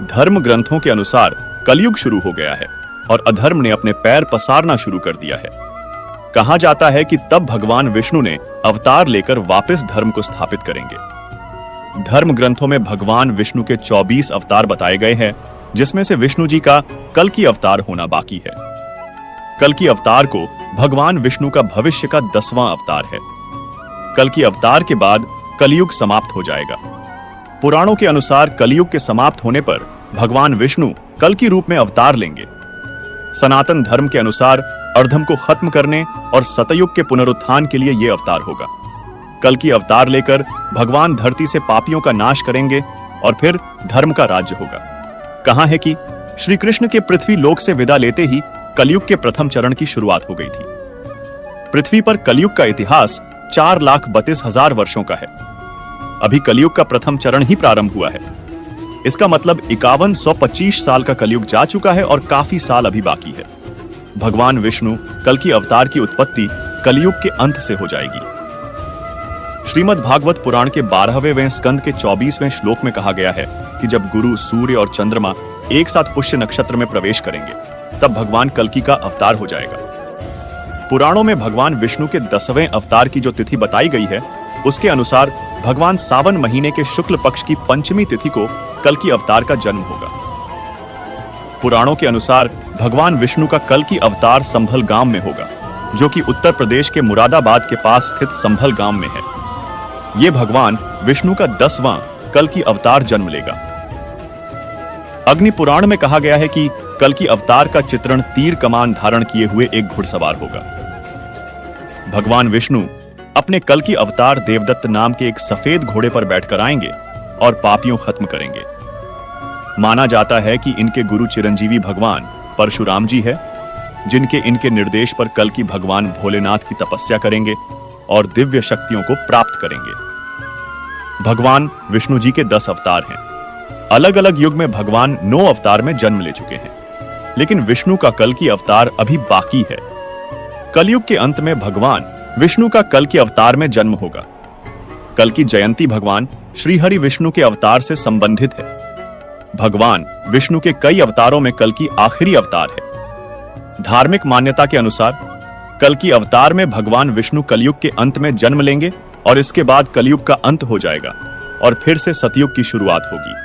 धर्म ग्रंथों के अनुसार कलयुग शुरू हो गया है और अधर्म ने अपने पैर पसारना शुरू कर दिया है। कहा जाता है कि तब भगवान विष्णु ने अवतार लेकर वापस धर्म को स्थापित करेंगे। धर्म ग्रंथों में भगवान विष्णु के 24 अवतार बताए गए हैं, जिसमें से विष्णु जी का कल की अवतार होना बाकी है। कल की अवतार को भगवान विष्णु का भविष्य का 10वां अवतार है। कल की अवतार के बाद कलयुग समाप्त हो जाएगा। पुराणों के अनुसार कलयुग के समाप्त होने पर भगवान विष्णु कल की रूप में अवतार लेंगे। सनातन धर्म के अनुसार अधर्म को खत्म करने और सतयुग के पुनरुत्थान के लिए यह अवतार होगा। कल की अवतार लेकर भगवान धरती से पापियों का नाश करेंगे और फिर धर्म का राज्य होगा। कहा है कि श्री कृष्ण के पृथ्वी लोक से विदा लेते ही कलयुग के प्रथम चरण की शुरुआत हो गई थी। पृथ्वी पर कलयुग का इतिहास 4,32,000 वर्षों का है। अभी कलयुग का प्रथम चरण ही प्रारंभ हुआ है। इसका मतलब 5125 साल का कलयुग जा चुका है और काफी साल अभी बाकी है। भगवान विष्णु कल की अवतार की उत्पत्ति कलयुग के अंत से हो जाएगी। श्रीमद् भागवत पुराण के 12वें स्कंद के 24वें श्लोक में कहा गया है कि जब गुरु, सूर्य और चंद्रमा एक साथ पुष्य नक्षत्र में प्रवेश करेंगे, तब भगवान कल्कि का अवतार हो जाएगा। पुराणों में भगवान विष्णु के 10वें अवतार की जो तिथि बताई गई है, उसके अनुसार भगवान सावन महीने के शुक्ल पक्ष की पंचमी तिथि को कल्कि अवतार का जन्म होगा। पुराणों के अनुसार भगवान विष्णु का कल्कि अवतार संभल गांव में होगा, जो कि उत्तर प्रदेश के मुरादाबाद के पास स्थित संभल गांव में है। यह भगवान विष्णु का 10वां कल्कि अवतार जन्म लेगा। अग्नि पुराण में कहा गया है कि कल्कि अवतार का चित्रण तीर कमान धारण किए हुए एक घुड़सवार होगा। भगवान विष्णु अपने कल्कि अवतार देवदत्त नाम के एक सफेद घोड़े पर बैठकर आएंगे और पापियों खत्म करेंगे। माना जाता है कि इनके गुरु चिरंजीवी भगवान परशुराम जी है, जिनके इनके निर्देश पर कल्कि भगवान भोलेनाथ की तपस्या करेंगे और दिव्य शक्तियों को प्राप्त करेंगे। भगवान विष्णु जी के 10 अवतार हैं। अलग अलग युग में भगवान 9 अवतार में जन्म ले चुके हैं, लेकिन विष्णु का कल्कि अवतार अभी बाकी है। कलयुग के अंत में भगवान विष्णु का कल्कि अवतार में जन्म होगा। कल्कि जयंती भगवान श्री हरि विष्णु के अवतार से संबंधित है। भगवान विष्णु के कई अवतारों में कल्कि आखिरी अवतार है। धार्मिक मान्यता के अनुसार कल्कि अवतार में भगवान विष्णु कलयुग के अंत में जन्म लेंगे और इसके बाद कलयुग का अंत हो जाएगा और फिर से सतयुग की शुरुआत होगी।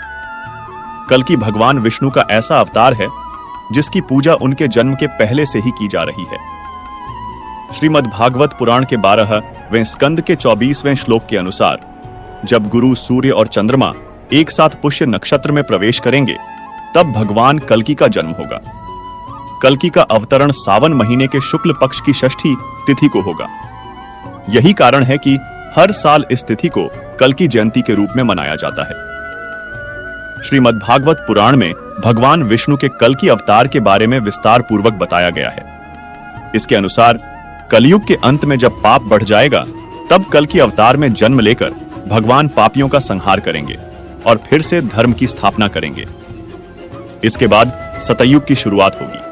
कल्कि भगवान विष्णु का ऐसा अवतार है जिसकी पूजा उनके जन्म के पहले से ही की जा रही है। श्रीमद् भागवत पुराण के 12वें स्कंद के 24वें श्लोक के अनुसार जब गुरु, सूर्य और चंद्रमा एक साथ पुष्य नक्षत्र में प्रवेश करेंगे, तब भगवान कल्कि का जन्म होगा। कल्कि का अवतरण सावन महीने के शुक्ल पक्ष की षष्ठी तिथि को होगा। यही कारण है कि हर साल इस तिथि को कल्कि जयंती के रूप में मनाया जाता है। श्रीमद् भागवत पुराण में भगवान विष्णु के कल्कि अवतार के बारे में विस्तार पूर्वक बताया गया है। इसके अनुसार कलयुग के अंत में जब पाप बढ़ जाएगा, तब कल्कि अवतार में जन्म लेकर भगवान पापियों का संहार करेंगे और फिर से धर्म की स्थापना करेंगे। इसके बाद सतयुग की शुरुआत होगी।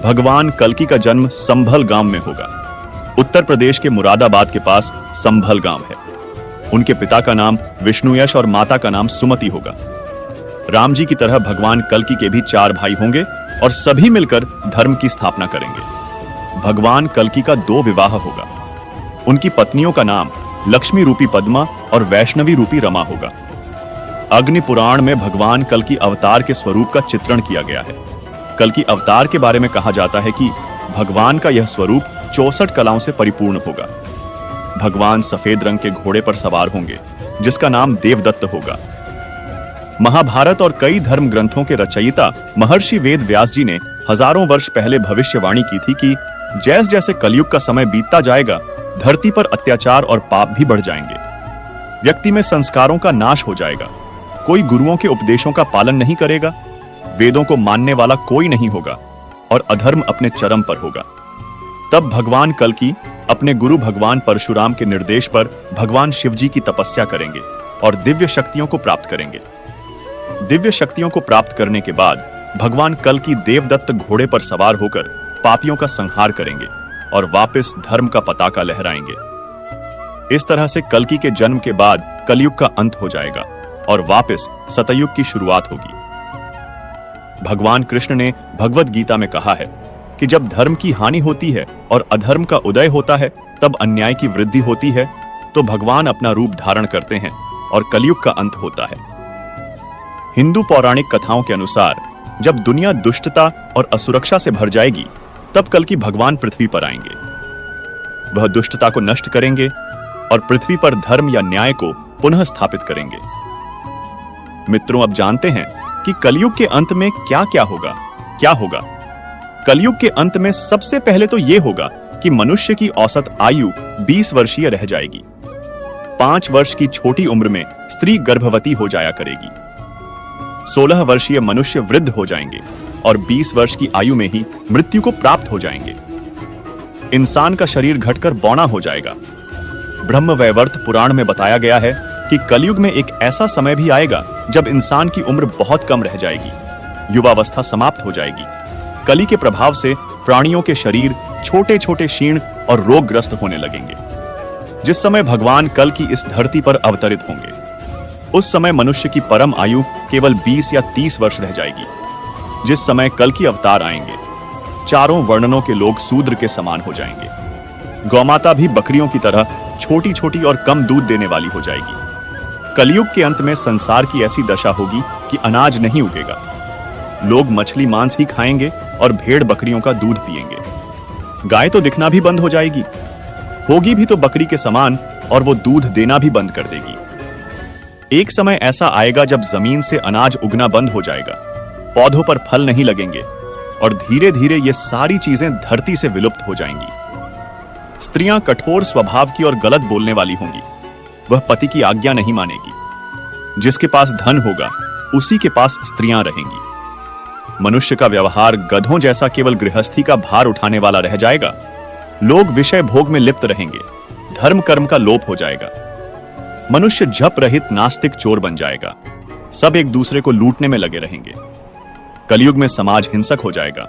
भगवान कल्कि का जन्म संभल गांव में होगा। उत्तर प्रदेश के मुरादाबाद के पास संभल गांव है। उनके पिता का नाम विष्णुयश और माता का नाम सुमति होगा। राम जी की तरह भगवान कल्कि के भी 4 भाई होंगे और सभी मिलकर धर्म की स्थापना करेंगे। भगवान कल्कि का 2 विवाह होगा। उनकी पत्नियों का नाम लक्ष्मी रूपी पद्मा और वैष्णवी रूपी रमा होगा। अग्नि पुराण में भगवान कल्कि अवतार के स्वरूप का चित्रण किया गया है। कल्कि अवतार के बारे में कहा जाता है कि भगवान का यह स्वरूप 64 कलाओं से परिपूर्ण होगा। भगवान सफेद रंग के घोड़े पर सवार होंगे, जिसका नाम देवदत्त होगा। महाभारत और कई धर्म ग्रंथों के रचयिता महर्षि वेद व्यास जी ने हजारों वर्ष पहले भविष्यवाणी की थी कि जैसे जैसे कलयुग का समय बीतता जाएगा, धरती पर अत्याचार और पाप भी बढ़ जाएंगे। व्यक्ति में संस्कारों का नाश हो जाएगा। कोई गुरुओं के उपदेशों का पालन नहीं करेगा। वेदों को मानने वाला कोई नहीं होगा और अधर्म अपने चरम पर होगा। तब भगवान कल्कि अपने गुरु भगवान परशुराम के निर्देश पर भगवान शिव जी की तपस्या करेंगे और दिव्य शक्तियों को प्राप्त करेंगे। दिव्य शक्तियों को प्राप्त करने के बाद भगवान कल्कि देवदत्त घोड़े पर सवार होकर पापियों का संहार करेंगे और वापस धर्म का पताका लहराएंगे। इस तरह से कल्कि के जन्म के बाद कलयुग का अंत हो जाएगा और वापस सतयुग की शुरुआत होगी। भगवान कृष्ण ने भगवत गीता में कहा है कि जब धर्म की हानि होती है और अधर्म का उदय होता है, तब अन्याय की वृद्धि होती है, तो भगवान अपना रूप धारण करते हैं और कलयुग का अंत होता है। हिंदू पौराणिक कथाओं के अनुसार जब दुनिया दुष्टता और असुरक्षा से भर जाएगी, तब कल की भगवान पृथ्वी पर आएंगे। वह दुष्टता को नष्ट करेंगे और पृथ्वी पर धर्म या न्याय को पुनः स्थापित करेंगे। मित्रों, अब जानते हैं कि कलयुग के अंत में क्या होगा। कलयुग के अंत में सबसे पहले तो यह होगा कि मनुष्य की औसत आयु 20 वर्षीय रह जाएगी। 5 वर्ष की छोटी उम्र में स्त्री गर्भवती हो जाया करेगी। 16 वर्षीय मनुष्य वृद्ध हो जाएंगे और 20 वर्ष की आयु में ही मृत्यु को प्राप्त हो जाएंगे। इंसान का शरीर घटकर बौना हो जाएगा। ब्रह्मवैवर्त पुराण में बताया गया है कि कलयुग में एक ऐसा समय भी आएगा जब इंसान की उम्र बहुत कम रह जाएगी, युवावस्था समाप्त हो जाएगी। कली के प्रभाव से प्राणियों के शरीर छोटे छोटे क्षीण और रोगग्रस्त होने लगेंगे। जिस समय भगवान कल की इस धरती पर अवतरित होंगे, उस समय मनुष्य की परम आयु केवल 20 या 30 वर्ष रह जाएगी। जिस समय कल की अवतार आएंगे, चारों वर्णनों के लोग शूद्र के समान हो जाएंगे। गौमाता भी बकरियों की तरह छोटी छोटी और कम दूध देने वाली हो जाएगी। कलयुग के अंत में संसार की ऐसी दशा होगी कि अनाज नहीं उगेगा। लोग मछली मांस ही खाएंगे और भेड़ बकरियों का दूध पिएंगे। गाय तो दिखना भी बंद हो जाएगी, होगी भी तो बकरी के समान, और वो दूध देना भी बंद कर देगी। एक समय ऐसा आएगा जब जमीन से अनाज उगना बंद हो जाएगा, पौधों पर फल नहीं लगेंगे और धीरे धीरे ये सारी चीजें धरती से विलुप्त हो जाएंगी। स्त्रियां कठोर स्वभाव की और गलत बोलने वाली होंगी। वह पति की आज्ञा नहीं मानेगी। जिसके पास धन होगा, उसी के पास स्त्रियां रहेंगी। मनुष्य का व्यवहार गधों जैसा केवल गृहस्थी का भार उठाने वाला रह जाएगा। लोग विषय भोग में लिप्त रहेंगे। धर्म कर्म का लोप हो जाएगा। मनुष्य जप रहित नास्तिक चोर बन जाएगा। सब एक दूसरे को लूटने में लगे रहेंगे। कलयुग में समाज हिंसक हो जाएगा।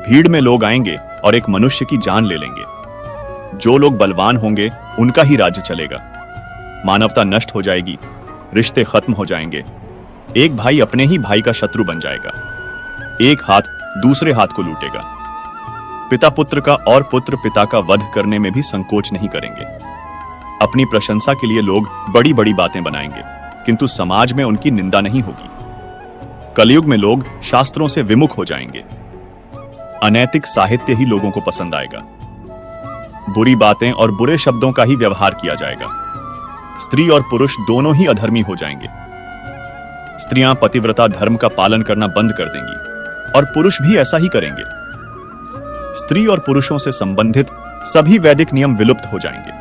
भीड़ में लोग आएंगे और एक मनुष्य की जान ले लेंगे। जो लोग बलवान होंगे, उनका ही राज्य चलेगा। मानवता नष्ट हो जाएगी। रिश्ते खत्म हो जाएंगे। एक भाई अपने ही भाई का शत्रु बन जाएगा। एक हाथ दूसरे हाथ को लूटेगा। पिता पुत्र का और पुत्र पिता का वध करने में भी संकोच नहीं करेंगे। अपनी प्रशंसा के लिए लोग बड़ी बड़ी बातें बनाएंगे, किंतु समाज में उनकी निंदा नहीं होगी। कलयुग में लोग शास्त्रों से विमुख हो जाएंगे। अनैतिक साहित्य ही लोगों को पसंद आएगा। बुरी बातें और बुरे शब्दों का ही व्यवहार किया जाएगा। स्त्री और पुरुष दोनों ही अधर्मी हो जाएंगे। स्त्रियां पतिव्रता धर्म का पालन करना बंद कर देंगी और पुरुष भी ऐसा ही करेंगे। स्त्री और पुरुषों से संबंधित सभी वैदिक नियम विलुप्त हो जाएंगे।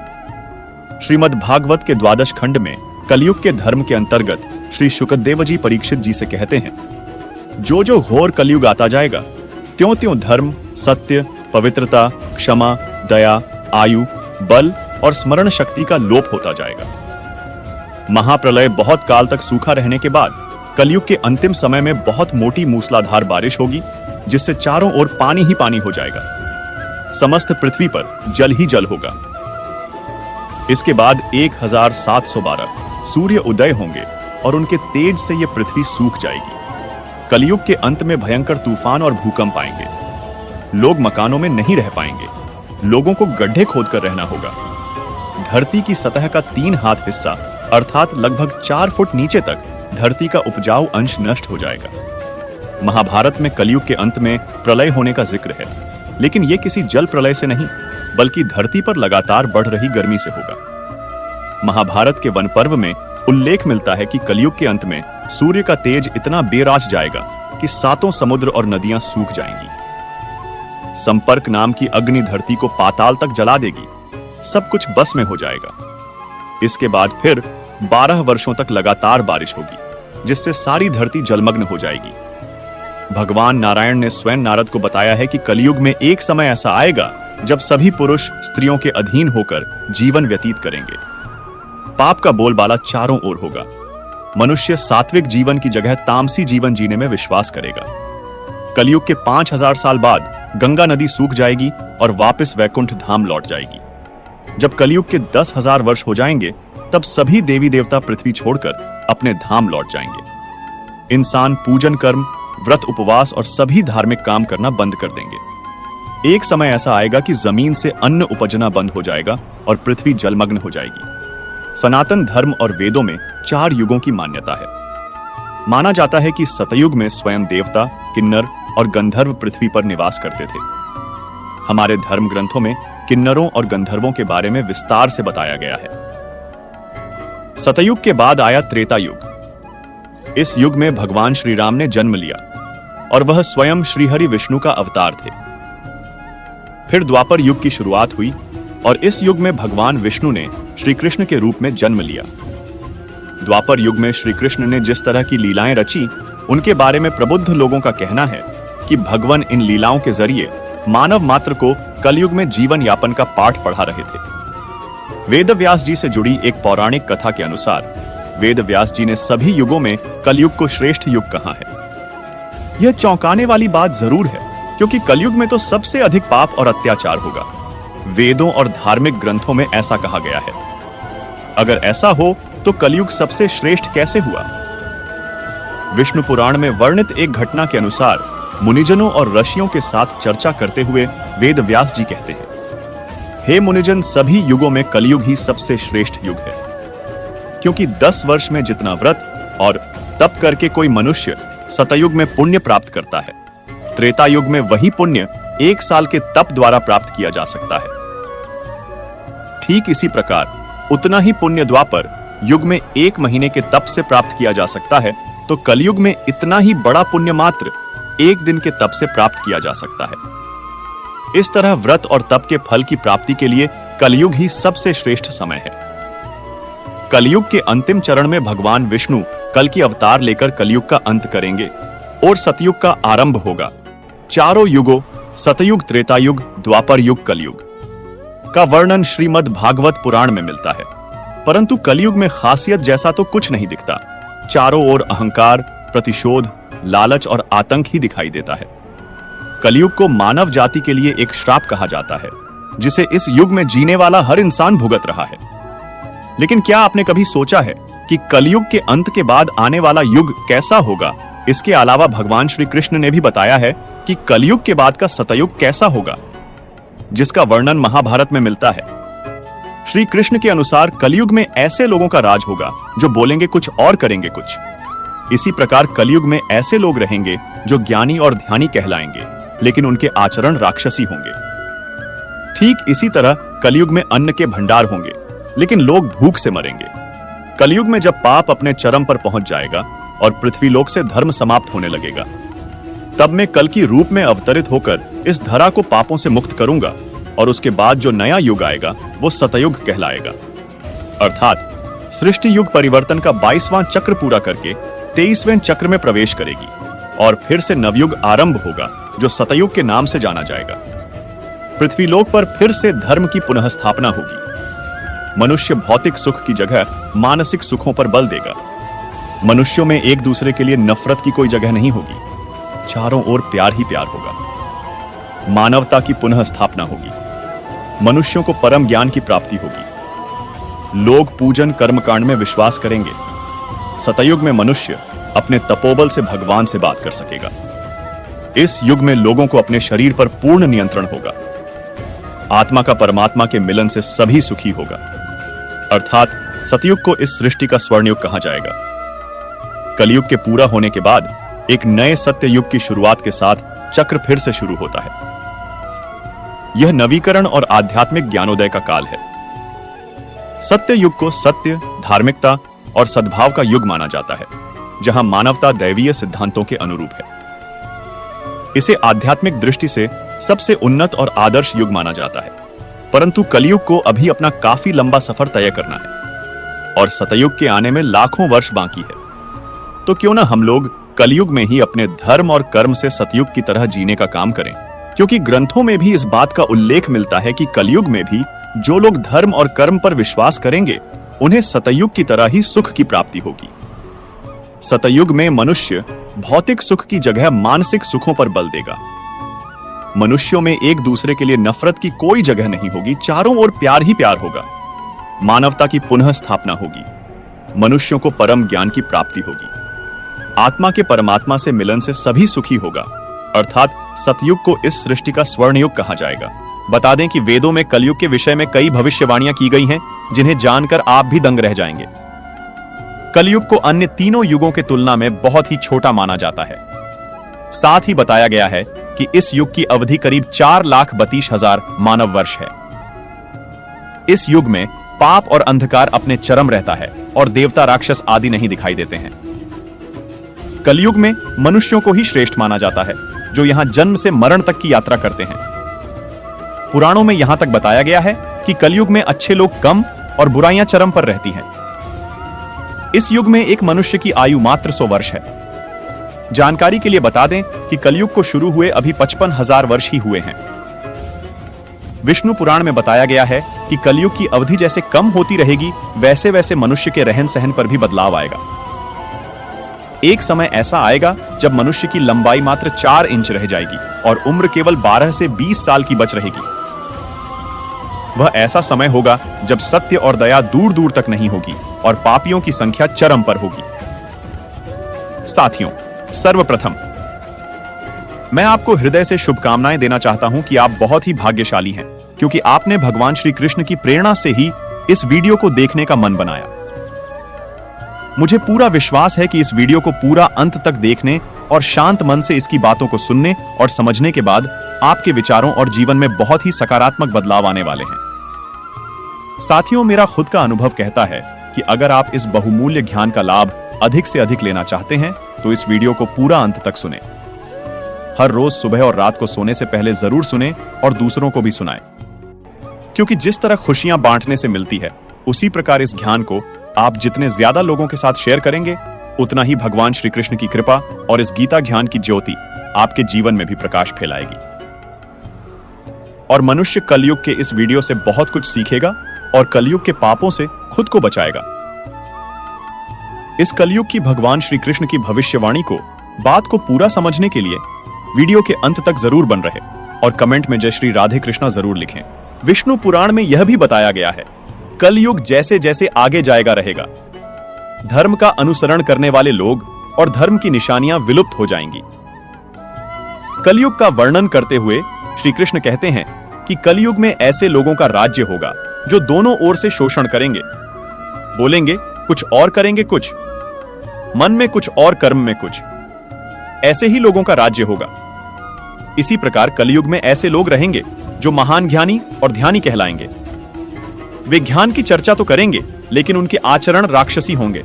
श्रीमद् भागवत के 12 खंड में कलयुग के धर्म के अंतर्गत श्री शुकदेव जी परीक्षित जी से कहते हैं, जो जो घोर कलयुग आता जाएगा, त्यों त्यों धर्म, सत्य, पवित्रता, क्षमा, दया, आयु, बल और स्मरण शक्ति का लोप होता जाएगा। महाप्रलय बहुत काल तक सूखा रहने के बाद कलयुग के अंतिम समय में बहुत मोटी मूसलाधार बारिश होगी, जिससे चारों ओर पानी ही पानी हो जाएगा। समस्त पृथ्वी पर जल ही जल होगा। इसके बाद 1712 सूर्य उदय होंगे और उनके तेज से यह पृथ्वी सूख जाएगी। कलयुग के अंत में भयंकर तूफान और भूकंप आएंगे। लोग मकानों में नहीं रह पाएंगे। लोगों को गड्ढे खोदकर रहना होगा। धरती की सतह का 3 हाथ हिस्सा अर्थात लगभग 4 फुट नीचे तक धरती का उपजाऊ अंश नष्ट हो जाएगा। महाभारत में कलयुग के अंत में प्रलय होने का जिक्र है, लेकिन यह किसी जल प्रलय से नहीं, बल्कि धरती पर लगातार बढ़ रही गर्मी से होगा। महाभारत के वन पर्व में उल्लेख मिलता है कि कलयुग के अंत में सूर्य का तेज इतना बेराज जाएगा कि 7 समुद्र और नदियां सूख जाएंगी। संपर्क नाम की अग्नि धरती को पाताल तक जला देगी। सब कुछ बस में हो जाएगा। इसके बाद फिर 12 वर्षों तक लगातार बारिश होगी, जिससे सारी धरती जलमग्न हो जाएगी। भगवान नारायण ने स्वयं नारद को बताया है कि कलयुग में एक समय ऐसा आएगा जब सभी पुरुष स्त्रियों के अधीन होकर जीवन व्यतीत करेंगे। पाप का बोलबाला चारों ओर होगा। मनुष्य सात्विक जीवन की जगह तामसी जीवन जीने में विश्वास करेगा। कलयुग के 5000 साल बाद गंगा नदी सूख जाएगी और वापस वैकुंठ धाम लौट जाएगी। जब कलयुग के 10,000 वर्ष हो जाएंगे, तब सभी देवी देवता पृथ्वी छोड़कर अपने धाम लौट जाएंगे। इंसान पूजन कर्म, व्रत उपवास और सभी धार्मिक काम करना बंद कर देंगे। एक समय ऐसा आएगा कि जमीन से अन्न उपजना बंद हो जाएगा और पृथ्वी जलमग्न हो जाएगी। सनातन धर्म और वेदों में 4 युगों की मान्यता है। माना जाता है कि सतयुग में स्वयं देवता, किन्नर और गंधर्व पृथ्वी पर निवास करते थे। हमारे धर्म ग्रंथों में किन्नरों और गंधर्वों के बारे में विस्तार से बताया गया है। सतयुग के बाद आया त्रेता युग। इस युग में भगवान श्री राम ने जन्म लिया और वह स्वयं श्रीहरि विष्णु का अवतार थे। फिर द्वापर युग की शुरुआत हुई और इस युग में भगवान विष्णु ने श्री कृष्ण के रूप में जन्म लिया। द्वापर युग में श्री कृष्ण ने जिस तरह की लीलाएं रची, उनके बारे में प्रबुद्ध लोगों का कहना है कि भगवान इन लीलाओं के जरिए मानव मात्र को कलयुग में जीवन यापन का पाठ पढ़ा रहे थे। वेद व्यास जी से जुड़ी एक पौराणिक कथा के अनुसार वेद व्यास जी ने सभी युगों में कलयुग को श्रेष्ठ युग कहा है। यह चौंकाने वाली बात जरूर है, क्योंकि कलयुग में तो सबसे अधिक पाप और अत्याचार होगा। वेदों और धार्मिक ग्रंथों में ऐसा कहा गया है। अगर ऐसा हो तो कलयुग सबसे श्रेष्ठ कैसे हुआ? विष्णु पुराण में वर्णित एक घटना के अनुसार मुनिजनों और ऋषियों के साथ चर्चा करते हुए वेद व्यास जी कहते हैं, हे मुनिजन, सभी युगों में कलयुग ही सबसे श्रेष्ठ युग है, क्योंकि 10 वर्ष में जितना व्रत और तप करके कोई मनुष्य सतयुग में पुण्य प्राप्त करता है, त्रेता युग में वही पुण्य 1 साल के तप द्वारा प्राप्त किया जा सकता है। ठीक इसी प्रकार उतना ही पुण्य द्वापर युग में 1 महीने के तप से प्राप्त किया जा सकता है, तो कलयुग में इतना ही बड़ा पुण्य मात्र 1 दिन के तप से प्राप्त किया जा सकता है। इस तरह व्रत और तप के फल की प्राप्ति के लिए कलयुग ही सबसे श्रेष्ठ समय है। कलयुग के अंतिम चरण में भगवान विष्णु कल की अवतार लेकर कलयुग का अंत करेंगे और सतयुग का आरंभ होगा। चारों युगों सतयुग, त्रेता युग, द्वापर युग, कलयुग का वर्णन श्रीमद् भागवत पुराण में मिलता है, परंतु कलयुग में खासियत जैसा तो कुछ नहीं दिखता। चारों ओर अहंकार, प्रतिशोध, लालच और आतंक ही दिखाई देता है। कलयुग को मानव जाति के लिए एक श्राप कहा जाता है, जिसे इस युग में जीने वाला हर इंसान भुगत रहा है। लेकिन क्या आपने कभी सोचा है कि कलयुग के अंत के बाद आने वाला युग कैसा होगा? इसके अलावा भगवान श्री कृष्ण ने भी बताया है कि कलयुग के बाद का सतयुग कैसा होगा, जिसका वर्णन महाभारत में मिलता है। श्री कृष्ण के अनुसार कलयुग में ऐसे लोगों का राज होगा जो बोलेंगे कुछ और करेंगे कुछ। इसी प्रकार कलयुग में ऐसे लोग रहेंगे जो ज्ञानी और ध्यानी कहलाएंगे, लेकिन उनके आचरण राक्षसी होंगे। ठीक इसी तरह कलयुग में अन्न के भंडार होंगे, लेकिन लोग भूख से मरेंगे। कलयुग में जब पाप अपने चरम पर पहुंच जाएगा और पृथ्वीलोक से धर्म समाप्त होने लगेगा, तब मैं कल की रूप में अवतरित होकर इस धरा को पापों से मुक्त करूंगा और उसके बाद जो नया युग आएगा वो सतयुग कहलाएगा। अर्थात सृष्टि युग परिवर्तन का 22वां चक्र पूरा करके 23वें चक्र में प्रवेश करेगी और फिर से नवयुग आरंभ होगा, जो सतयुग के नाम से जाना जाएगा। पृथ्वीलोक पर फिर से धर्म की पुनः स्थापना होगी। मनुष्य भौतिक सुख की जगह मानसिक सुखों पर बल देगा। मनुष्यों में एक दूसरे के लिए नफरत की कोई जगह नहीं होगी। चारों ओर प्यार ही प्यार होगा। मानवता की पुनः स्थापना होगी। मनुष्यों को परम ज्ञान की प्राप्ति होगी। लोग पूजन कर्मकांड में विश्वास करेंगे। सतयुग में मनुष्य अपने तपोबल से भगवान से बात कर सकेगा। इस युग में लोगों को अपने शरीर पर पूर्ण नियंत्रण होगा। आत्मा का परमात्मा के मिलन से सभी सुखी होगा। अर्थात सतयुग को इस सृष्टि का स्वर्ण युग कहा जाएगा। कलयुग के पूरा होने के बाद एक नए सत्य युग की शुरुआत के साथ चक्र फिर से शुरू होता है। यह नवीकरण और आध्यात्मिक ज्ञानोदय का काल है। सत्य युग को सत्य, धार्मिकता और सद्भाव का युग माना जाता है, जहां मानवता दैवीय सिद्धांतों के अनुरूप है। इसे आध्यात्मिक दृष्टि से सबसे उन्नत और आदर्श युग माना जाता है। परंतु कलयुग को अभी अपना काफी लंबा सफर तय करना है और सतयुग के आने में लाखों वर्ष बाकी है। तो क्यों ना हम लोग कलयुग में ही अपने धर्म और कर्म से सतयुग की तरह जीने का काम करें, क्योंकि ग्रंथों में भी इस बात का उल्लेख मिलता है कि कलयुग में भी जो लोग धर्म और कर्म पर विश्वास करेंगे उन्हें सतयुग की तरह ही सुख की प्राप्ति होगी। सतयुग में मनुष्य भौतिक सुख की जगह मानसिक सुखों पर बल देगा। मनुष्यों में एक दूसरे के लिए नफरत की कोई जगह नहीं होगी। चारों ओर प्यार ही प्यार होगा। मानवता की पुनः स्थापना होगी। मनुष्यों को परम ज्ञान की प्राप्ति होगी। आत्मा के परमात्मा से मिलन से सभी सुखी होगा, अर्थात सतयुग को इस सृष्टि का स्वर्ण युग कहा जाएगा। बता दें कि वेदों में कलयुग के विषय में कई भविष्यवाणियां की गई हैं, जिन्हें जानकर आप भी दंग रह जाएंगे। कलयुग को अन्य तीनों युगों के तुलना में बहुत ही छोटा माना जाता है। साथ ही बताया गया है कि इस युग की अवधि करीब 4,32,000 मानव वर्ष है। इस युग में पाप और अंधकार अपने चरम रहता है और देवता राक्षस आदि नहीं दिखाई देते हैं। कलयुग में मनुष्यों को ही श्रेष्ठ माना जाता है, जो यहां जन्म से मरण तक की यात्रा करते हैं। पुराणों में यहां तक बताया गया है कि कलयुग में अच्छे लोग कम और बुराइयां चरम पर रहती हैं। इस युग में एक मनुष्य की आयु मात्र 100 वर्ष है। जानकारी के लिए बता दें कि कलयुग को शुरू हुए अभी 55,000 वर्ष ही हुए हैं। विष्णु पुराण में बताया गया है कि कलयुग की अवधि जैसे कम होती रहेगी, वैसे वैसे मनुष्य के रहन सहन पर भी बदलाव आएगा। एक समय ऐसा आएगा जब मनुष्य की लंबाई मात्र 4 इंच रह जाएगी और उम्र केवल 12 से 20 साल की बच रहेगी। वह ऐसा समय होगा जब सत्य और दया दूर दूर तक नहीं होगी और पापियों की संख्या चरम पर होगी। साथियों, सर्वप्रथम मैं आपको हृदय से शुभकामनाएं देना चाहता हूं कि आप बहुत ही भाग्यशाली हैं, क्योंकि आपने भगवान श्री कृष्ण की प्रेरणा से ही इस वीडियो को देखने का मन बनाया। मुझे पूरा विश्वास है कि इस वीडियो को पूरा अंत तक देखने और शांत मन से इसकी बातों को सुनने और समझने के बाद आपके विचारों और जीवन में बहुत ही सकारात्मक बदलाव आने वाले हैं। साथियों, मेरा खुद का अनुभव कहता है कि अगर आप इस बहुमूल्य ज्ञान का लाभ अधिक से अधिक लेना चाहते हैं तो इस वीडियो को पूरा अंत तक सुनें। हर रोज सुबह और रात को सोने से पहले जरूर सुनें और दूसरों को भी सुनाएं, क्योंकि जिस तरह खुशियां बांटने से मिलती है, उसी प्रकार इस ज्ञान को आप जितने ज्यादा लोगों के साथ शेयर करेंगे, उतना ही भगवान श्री कृष्ण की कृपा और इस गीता ज्ञान की ज्योति आपके जीवन में भी प्रकाश फैलाएगी और मनुष्य कलयुग के इस वीडियो से बहुत कुछ सीखेगा और कलयुग के पापों से खुद को बचाएगा। इस कलयुग की भगवान श्री कृष्ण की भविष्यवाणी को, बात को पूरा समझने के लिए वीडियो के अंत तक जरूर बन रहे और कमेंट में जय श्री राधे कृष्णा जरूर लिखें। विष्णु पुराण में यह भी बताया गया है, कलयुग जैसे जैसे आगे जाएगा रहेगा, धर्म का अनुसरण करने वाले लोग और धर्म की निशानियां विलुप्त हो जाएंगी। कलयुग का वर्णन करते हुए श्री कृष्ण कहते हैं कि कलयुग में ऐसे लोगों का राज्य होगा जो दोनों ओर से शोषण करेंगे, बोलेंगे कुछ और करेंगे कुछ, मन में कुछ और कर्म में कुछ, ऐसे ही लोगों का राज्य होगा। इसी प्रकार कलयुग में ऐसे लोग रहेंगे जो महान ज्ञानी और ध्यानी कहलाएंगे। वे ज्ञान की चर्चा तो करेंगे, लेकिन उनके आचरण राक्षसी होंगे।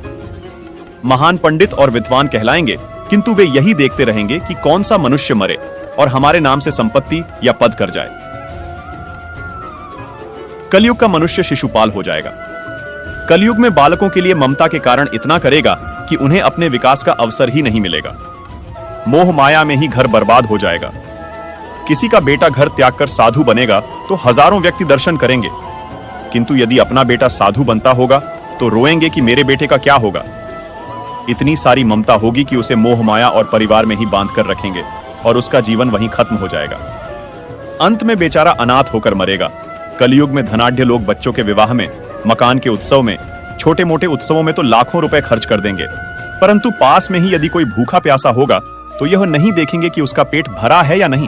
महान पंडित और विद्वान कहलाएंगे, किंतु वे यही देखते रहेंगे कि कौन सा मनुष्य मरे और हमारे नाम से संपत्ति या पद कर जाए। कलयुग का मनुष्य शिशुपाल हो जाएगा। कलयुग में बालकों के लिए ममता के कारण इतना करेगा कि उन्हें अपने विकास का अवसर ही नहीं मिलेगा। मोह माया में ही घर बर्बाद हो जाएगा। किसी का बेटा घर त्याग कर साधु बनेगा तो हजारों व्यक्ति दर्शन करेंगे, किंतु यदि अपना बेटा साधु बनता होगा तो रोएंगे कि मेरे बेटे का क्या होगा। इतनी सारी ममता होगी कि उसे मोह माया और परिवार में ही बांध कर रखेंगे और उसका जीवन वहीं खत्म हो जाएगा। अंत में बेचारा अनाथ होकर मरेगा। कलयुग में धनाढ्य लोग बच्चों के विवाह में, मकान के उत्सव में, छोटे मोटे उत्सवों में तो लाखों रुपए खर्च कर देंगे, परंतु पास में ही यदि कोई भूखा प्यासा होगा तो यह नहीं देखेंगे कि उसका पेट भरा है या नहीं।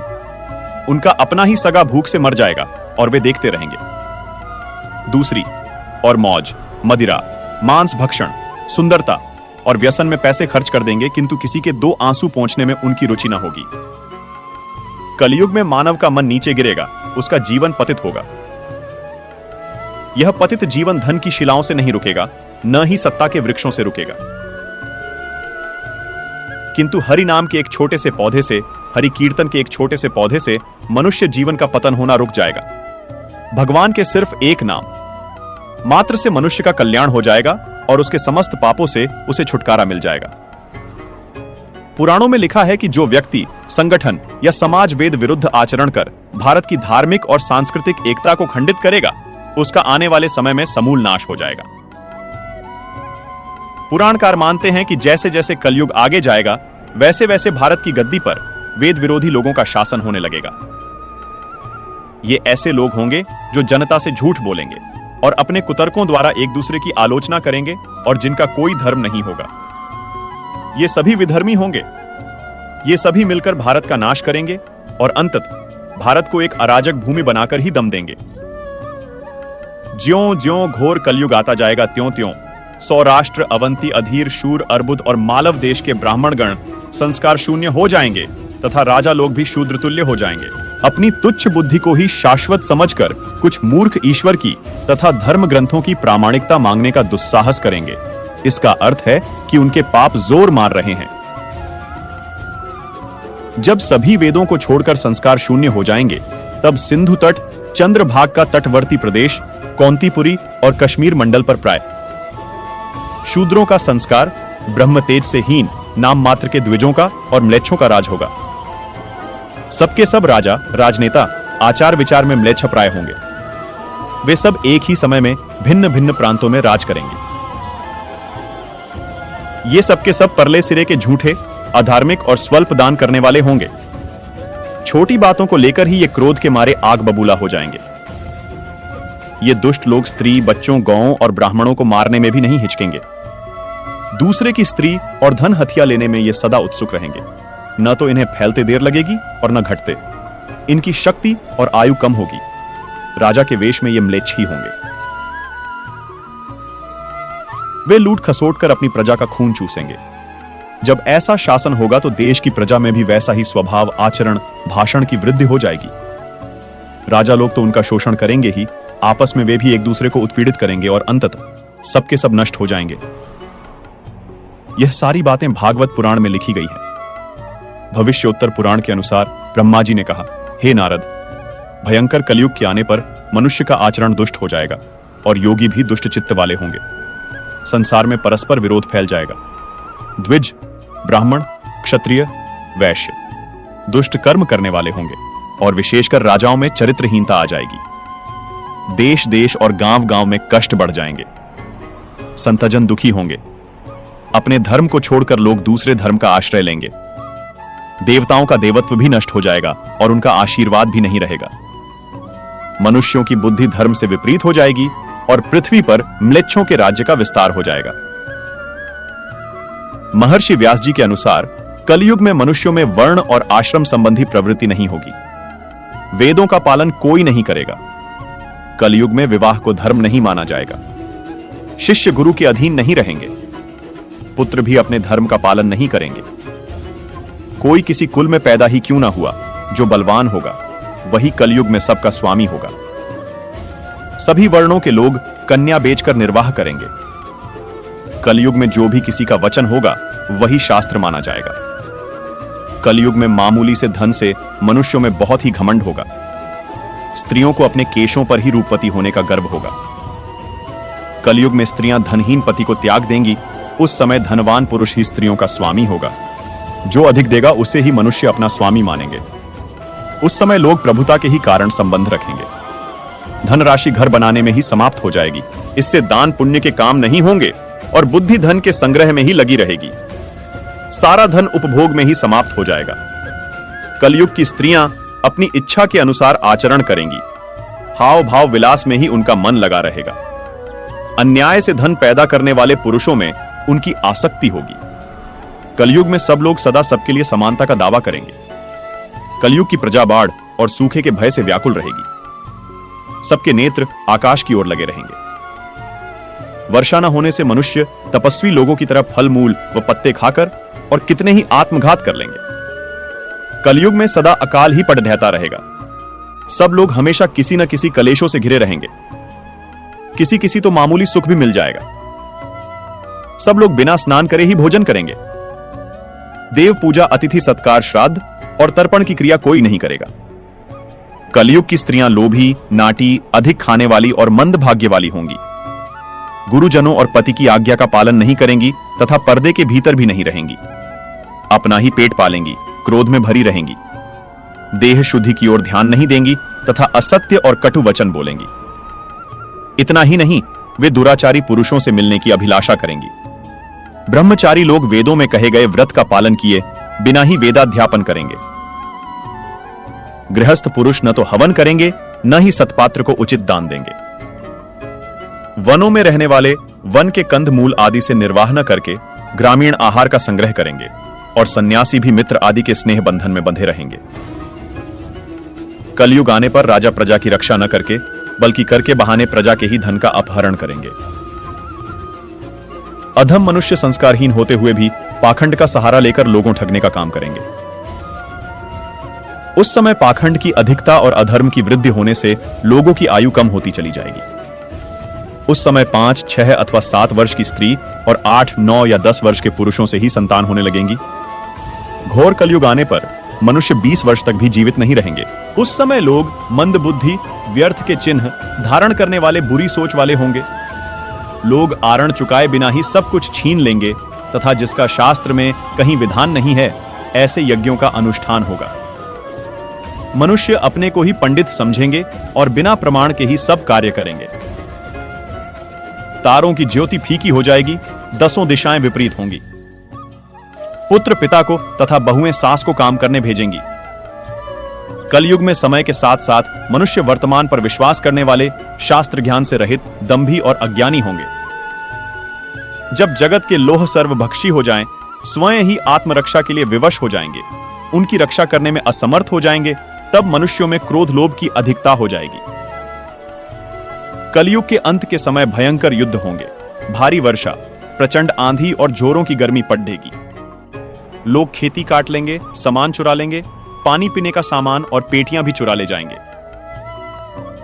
उनका अपना ही सगा भूख से मर जाएगा और वे देखते रहेंगे। दूसरी और मौज, मदिरा, मांस भक्षण, सुंदरता और व्यसन में पैसे खर्च कर देंगे, किंतु किसी के 2 आंसू पोंछने में उनकी रुचि न होगी। कलयुग में मानव का मन नीचे गिरेगा, उसका जीवन पतित होगा। यह पतित जीवन धन की शिलाओं से नहीं रुकेगा, न ही सत्ता के वृक्षों से रुकेगा, किंतु हरि नाम के एक छोटे से पौधे से, हरि कीर्तन के एक छोटे से पौधे से मनुष्य जीवन का पतन होना रुक जाएगा। भगवान के सिर्फ एक नाम मात्र से मनुष्य का कल्याण हो जाएगा और उसके समस्त पापों से उसे छुटकारा मिल जाएगा। पुराणों में लिखा है कि जो व्यक्ति संगठन या समाज वेद विरुद्ध आचरण कर भारत की धार्मिक और सांस्कृतिक एकता को खंडित करेगा, उसका आने वाले समय में समूल नाश हो जाएगा। पुराणकार मानते हैं कि जैसे जैसे कलयुग आगे जाएगा, वैसे वैसे भारत की गद्दी पर वेद विरोधी लोगों का शासन होने लगेगा। ये ऐसे लोग होंगे जो जनता से झूठ बोलेंगे और अपने कुतर्कों द्वारा एक दूसरे की आलोचना करेंगे और जिनका कोई धर्म नहीं होगा। ये सभी विधर्मी होंगे। ये सभी मिलकर भारत का नाश करेंगे और अंततः भारत को एक अराजक भूमि बनाकर ही दम देंगे। ज्यों-ज्यों घोर कलयुग आता जाएगा, त्यों-त्यों सौराष्ट्र, अवंती, अधीर, शूर, अर्बुद और मालव देश के ब्राह्मणगण संस्कार शून्य हो जाएंगे तथा राजा लोग भी शूद्र तुल्य हो जाएंगे। अपनी तुच्छ बुद्धि को ही शाश्वत समझकर कुछ मूर्ख ईश्वर की तथा धर्म ग्रंथों की प्रामाणिकता मांगने का दुस्साहस करेंगे। इसका अर्थ है कि उनके पाप जोर मार रहे हैं। जब सभी वेदों को छोड़कर संस्कार शून्य हो जाएंगे, तब सिंधु तट, चंद्रभाग का तटवर्ती प्रदेश, कौंतीपुरी और कश्मीर मंडल पर प्राय शूद्रों का संस्कार, ब्रह्म तेज से हीन नाम मात्र के द्विजों का और म्लेच्छों का राज होगा। सबके सब राजा, राजनेता आचार विचार में म्लेच्छप्राय होंगे। वे सब एक ही समय में भिन्न भिन्न प्रांतों में राज करेंगे। ये सबके सब परले सिरे के झूठे, अधार्मिक और स्वल्प दान करने वाले होंगे। छोटी बातों को लेकर ही ये क्रोध के मारे आग बबूला हो जाएंगे। ये दुष्ट लोग स्त्री, बच्चों, गौओं और ब्राह्मणों को मारने में भी नहीं हिचकेंगे। दूसरे की स्त्री और धन हथिया लेने में ये सदा उत्सुक रहेंगे। न तो इन्हें फैलते देर लगेगी और न घटते। इनकी शक्ति और आयु कम होगी। राजा के वेश में ये म्लेच्छ ही होंगे। वे लूट खसोट कर अपनी प्रजा का खून चूसेंगे। जब ऐसा शासन होगा तो देश की प्रजा में भी वैसा ही स्वभाव, आचरण, भाषण की वृद्धि हो जाएगी। राजा लोग तो उनका शोषण करेंगे ही, आपस में वे भी एक दूसरे को उत्पीड़ित करेंगे और अंततः सबके सब नष्ट हो जाएंगे। यह सारी बातें भागवत पुराण में लिखी गई हैं। भविष्योत्तर पुराण के अनुसार ब्रह्मा जी ने कहा, हे नारद, भयंकर कलयुग के आने पर मनुष्य का आचरण दुष्ट हो जाएगा और योगी भी दुष्ट चित्त वाले होंगे। संसार में परस्पर विरोध फैल जाएगा। द्विज, ब्राह्मण, क्षत्रिय, वैश्य दुष्ट कर्म करने वाले होंगे और विशेषकर राजाओं में चरित्रहीनता आ जाएगी। देश देश और गांव गांव में कष्ट बढ़ जाएंगे। संतजन दुखी होंगे। अपने धर्म को छोड़कर लोग दूसरे धर्म का आश्रय लेंगे। देवताओं का देवत्व भी नष्ट हो जाएगा और उनका आशीर्वाद भी नहीं रहेगा। मनुष्यों की बुद्धि धर्म से विपरीत हो जाएगी और पृथ्वी पर म्लेच्छों के राज्य का विस्तार हो जाएगा। महर्षि व्यास जी के अनुसार कलयुग में मनुष्यों में वर्ण और आश्रम संबंधी प्रवृत्ति नहीं होगी। वेदों का पालन कोई नहीं करेगा। कलयुग में विवाह को धर्म नहीं माना जाएगा। शिष्य गुरु के अधीन नहीं रहेंगे। पुत्र भी अपने धर्म का पालन नहीं करेंगे। कोई किसी कुल में पैदा ही क्यों ना हुआ, जो बलवान होगा वही कलयुग में सबका स्वामी होगा। सभी वर्णों के लोग कन्या बेचकर निर्वाह करेंगे। कलयुग में जो भी किसी का वचन होगा वही शास्त्र माना जाएगा। कलयुग में मामूली से धन से मनुष्यों में बहुत ही घमंड होगा। स्त्रियों को अपने केशों पर ही रूपवती होने का गर्व होगा। कलयुग में स्त्रियां धनहीन पति को त्याग देंगी। उस समय धनवान पुरुष ही स्त्रियों का स्वामी होगा। जो अधिक देगा उसे ही मनुष्य अपना स्वामी मानेंगे। उस समय लोग प्रभुता के ही कारण संबंध रखेंगे। धनराशि घर बनाने में ही समाप्त हो जाएगी। इससे दान पुण्य के काम नहीं होंगे और बुद्धि धन के संग्रह में ही लगी रहेगी। सारा धन उपभोग में ही समाप्त हो जाएगा। कलयुग की स्त्रियां अपनी इच्छा के अनुसार आचरण करेंगी। हाव भाव विलास में ही उनका मन लगा रहेगा। अन्याय से धन पैदा करने वाले पुरुषों में उनकी आसक्ति होगी। कलयुग में सब लोग सदा सबके लिए समानता का दावा करेंगे। कलयुग की प्रजा बाढ़ और सूखे के भय से व्याकुल रहेगी। सबके नेत्र आकाश की ओर लगे रहेंगे। वर्षा न होने से मनुष्य तपस्वी लोगों की तरह फल मूल व पत्ते खाकर और कितने ही आत्मघात कर लेंगे। कलयुग में सदा अकाल ही पड़ ढहता रहेगा। सब लोग हमेशा किसी न किसी कलेशों से घिरे रहेंगे। किसी किसी तो मामूली सुख भी मिल जाएगा। सब लोग बिना स्नान करे ही भोजन करेंगे। देव पूजा, अतिथि सत्कार, श्राद्ध और तर्पण की क्रिया कोई नहीं करेगा। कलयुग की स्त्रियां लोभी, नाटी, अधिक खाने वाली और मंद भाग्य वाली होंगी। गुरुजनों और पति की आज्ञा का पालन नहीं करेंगी तथा पर्दे के भीतर भी नहीं रहेंगी। अपना ही पेट पालेंगी, क्रोध में भरी रहेंगी। देह शुद्धि की ओर ध्यान नहीं देंगी तथा असत्य और कटु वचन बोलेंगी। इतना ही नहीं, वे दुराचारी पुरुषों से मिलने की अभिलाषा करेंगी। ब्रह्मचारी लोग वेदों में कहे गए व्रत का पालन किए बिना ही वेदाध्यापन करेंगे। गृहस्थ पुरुष न तो हवन करेंगे न ही सत्पात्र को उचित दान देंगे। वनों में रहने वाले वन के कंद मूल आदि से निर्वाह न करके ग्रामीण आहार का संग्रह करेंगे और सन्यासी भी मित्र आदि के स्नेह बंधन में बंधे रहेंगे। कलयुग आने पर राजा प्रजा की रक्षा न करके बल्कि करके बहाने प्रजा के ही धन का अपहरण करेंगे। अधम मनुष्य संस्कारहीन होते हुए भी पाखंड का सहारा लेकर लोगों ठगने का काम करेंगे। उस समय पाखंड की अधिकता और अधर्म की वृद्धि होने से लोगों की आयु कम होती चली जाएगी। उस समय 5, 6 अथवा 7 वर्ष की स्त्री और 8, 9 या 10 वर्ष के पुरुषों से ही संतान होने लगेंगी। घोर कलयुग आने पर मनुष्य 20 वर्ष तक भी जीवित नहीं रहेंगे। उस समय लोग मंदबुद्धि, व्यर्थ के चिन्ह धारण करने वाले, बुरी सोच वाले होंगे। लोग आरण चुकाए बिना ही सब कुछ छीन लेंगे तथा जिसका शास्त्र में कहीं विधान नहीं है, ऐसे यज्ञों का अनुष्ठान होगा। मनुष्य अपने को ही पंडित समझेंगे और बिना प्रमाण के ही सब कार्य करेंगे। तारों की ज्योति फीकी हो जाएगी, 10 दिशाएं विपरीत होंगी। पुत्र पिता को तथा बहुएं सास को काम करने भेजेंगी। कलयुग में समय के साथ साथ मनुष्य वर्तमान पर विश्वास करने वाले, शास्त्र ज्ञान से रहित, दंभी और अज्ञानी होंगे। जब जगत के लोह सर्वभक्षी हो जाएं, स्वयं ही आत्मरक्षा के लिए विवश हो जाएंगे, उनकी रक्षा करने में असमर्थ हो जाएंगे, तब मनुष्यों में क्रोध लोभ की अधिकता हो जाएगी। कलयुग के अंत के समय भयंकर युद्ध होंगे, भारी वर्षा, प्रचंड आंधी और जोरों की गर्मी पड़ेगी। लोग खेती काट लेंगे, सामान चुरा लेंगे, पानी पीने का सामान और पेटियां भी चुरा ले जाएंगे।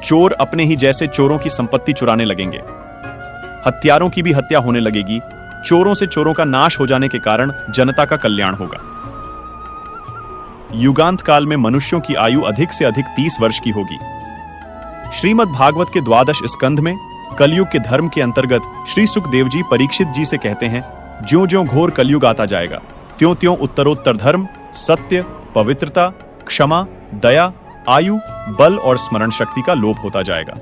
चोर अपने ही जैसे चोरों की संपत्ति चुराने लगेंगे। हत्यारों की भी हत्या होने लगेगी। चोरों से चोरों का नाश हो जाने के कारण जनता का कल्याण होगा। युगांत काल में मनुष्यों की आयु अधिक से अधिक 30 वर्ष की होगी। श्रीमद् भागवत के 12 स्कंध में कलयुग के धर्म के अंतर्गत श्री सुखदेव जी परीक्षित जी से कहते हैं, ज्यों-ज्यों घोर कलयुग आता जाएगा, त्यों-त्यों उत्तरोत्तर धर्म, सत्य, पवित्रता, क्षमा, दया, आयु, बल और स्मरण शक्ति का लोप होता जाएगा।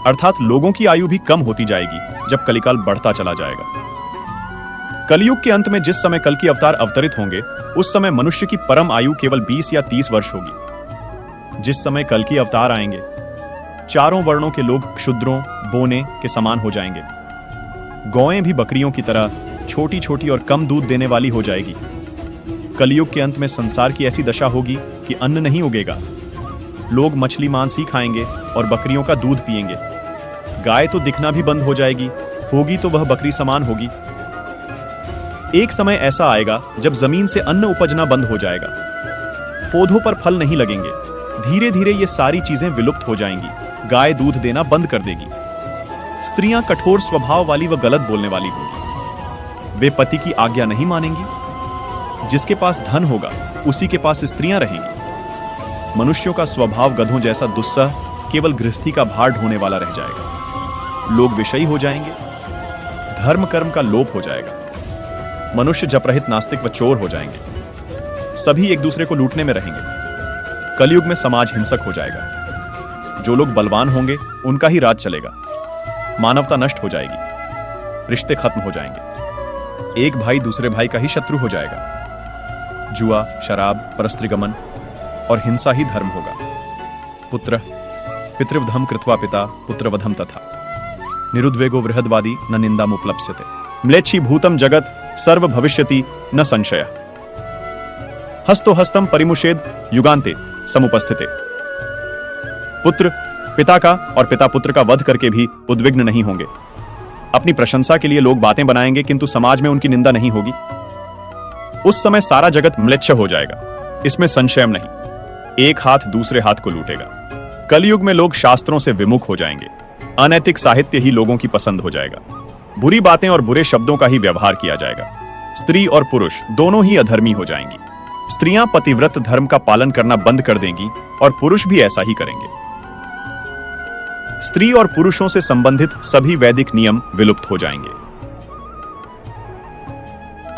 अर्थात लोगों की आयु भी कम होती जाएगी जब कलिकाल बढ़ता चला जाएगा। कलयुग के अंत में जिस समय कल की अवतार अवतरित होंगे, उस समय मनुष्य की परम आयु केवल 20 या 30 वर्ष होगी। जिस समय कल की अवतार आएंगे, चारों वर्णों के लोग क्षुद्रों, बोने के समान हो जाएंगे। गौएं भी बकरियों की तरह छोटी छोटी और कम दूध देने वाली हो जाएगी। कलयुग के अंत में संसार की ऐसी दशा होगी कि अन्न नहीं उगेगा। लोग मछली मांस ही खाएंगे और बकरियों का दूध पिएंगे। गाय तो दिखना भी बंद हो जाएगी, होगी तो वह बकरी समान होगी। एक समय ऐसा आएगा जब जमीन से अन्न उपजना बंद हो जाएगा, पौधों पर फल नहीं लगेंगे। धीरे धीरे ये सारी चीजें विलुप्त हो जाएंगी। गाय दूध देना बंद कर देगी। स्त्रियां कठोर स्वभाव वाली व गलत बोलने वाली होंगी। वे पति की आज्ञा नहीं मानेंगी। जिसके पास धन होगा उसी के पास स्त्रियां रहेंगी। मनुष्यों का स्वभाव गधों जैसा दुस्सह, केवल गृहस्थी का भार ढोने वाला रह जाएगा। लोग विषयी हो जाएंगे। धर्म कर्म का लोप हो जाएगा। मनुष्य जपरहित नास्तिक व चोर हो जाएंगे। सभी एक दूसरे को लूटने में रहेंगे। कलयुग में समाज हिंसक हो जाएगा। जो लोग बलवान होंगे उनका ही राज चलेगा। मानवता नष्ट हो जाएगी। रिश्ते खत्म हो जाएंगे। एक भाई दूसरे भाई का ही शत्रु हो जाएगा। जुआ, शराब, परस्त्रीगमन और हिंसा ही धर्म होगा। पुत्र पितृवधम कृत्वा पिता पुत्रवधम तथा निरुद्वेगो बृहद्वादी न निंदामुपलप्स्यते म्लेच्छी भूतम जगत सर्व भविष्यति न संशय हस्तो हस्तम परिमुषेद युगांते समुपस्थिते। पुत्र पिता का और पिता पुत्र का वध करके भी उद्विग्न नहीं होंगे। अपनी प्रशंसा के लिए लोग बातें बनाएंगे किंतु समाज में उनकी निंदा नहीं होगी। उस समय सारा जगत म्लेच्छ हो जाएगा, इसमें संशय नहीं। एक हाथ दूसरे हाथ को लूटेगा। कलयुग में लोग शास्त्रों से विमुख हो जाएंगे। अनैतिक साहित्य ही लोगों की पसंद हो जाएगा। बुरी बातें और बुरे शब्दों का ही व्यवहार किया जाएगा। स्त्री और पुरुष दोनों ही अधर्मी हो जाएंगी। स्त्रियां पतिव्रत धर्म का पालन करना बंद कर देंगी और पुरुष भी ऐसा ही करेंगे। स्त्री और पुरुषों से संबंधित सभी वैदिक नियम विलुप्त हो जाएंगे।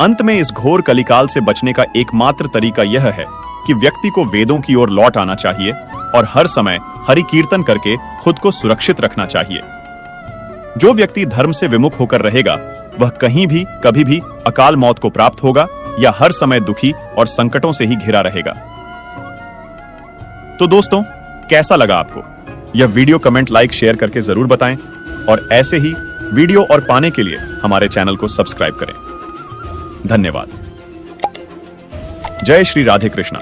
अंत में इस घोर कलिकाल से बचने का एकमात्र तरीका यह है कि व्यक्ति को वेदों की ओर लौट आना चाहिए और हर समय हरि कीर्तन करके खुद को सुरक्षित रखना चाहिए। जो व्यक्ति धर्म से विमुख होकर रहेगा वह कहीं भी कभी भी अकाल मौत को प्राप्त होगा या हर समय दुखी और संकटों से ही घिरा रहेगा। तो दोस्तों, कैसा लगा आपको यह वीडियो? कमेंट, लाइक, शेयर करके जरूर बताएं और ऐसे ही वीडियो और पाने के लिए हमारे चैनल को सब्सक्राइब करें। धन्यवाद। जय श्री राधे कृष्णा।